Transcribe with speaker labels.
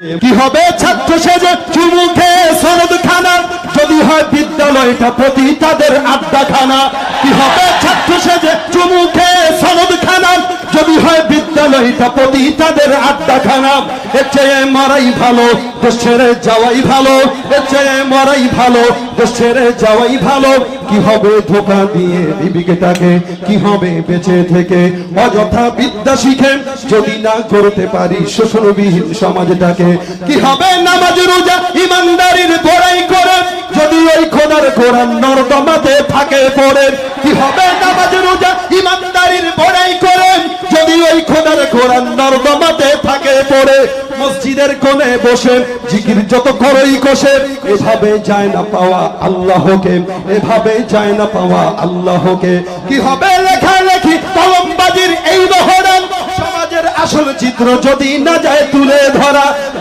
Speaker 1: কি হবে ছাত্র সেজে চুমুখে সনদ খানা, যদি হয় বিদ্যালয়টা প্রতি তাদের আড্ডাখানা। কি হবে ছাত্র সেজে চুমুখে সনদ খানা, যদি হয় বিদ্যালয়টা প্রতি তাদের আড্ডাখানা। এর চেয়ে মারাই ভালো, দেশ ছেড়ে যাওয়াই ভালো। এর চেয়ে মারাই ভালো, দেশ ছেড়ে যাওয়াই ভালো। কি হবে ধোঁকা দিয়ে বিবেকটাকে, কি হবে বেঁচে থেকে অযথা বিদ্যা শিখে, যদি না করতে পারি শোষণবিহীন সমাজটাকে। কি হবে নামাজ রোজা ইমানদারির বড়াই করে, যদি ওই খোদার কোরআন নর্দমাতে থাকে পড়ে। কি হবে নামাজ রোজা ইমানদারির বড়াই করে, যদি ওই খোদার কোরআন নর্দমাতে থাকে পড়ে। মসজিদের কোণে বসে জিকির যত করই কষে, এভাবে যায় না পাওয়া আল্লাহকে, এভাবে যায় না পাওয়া আল্লাহকে। কি হবে লেখালেখি কলমবাজির এই মহরম, সমাজের আসল চিত্র যদি না যায় তুলে ধরা।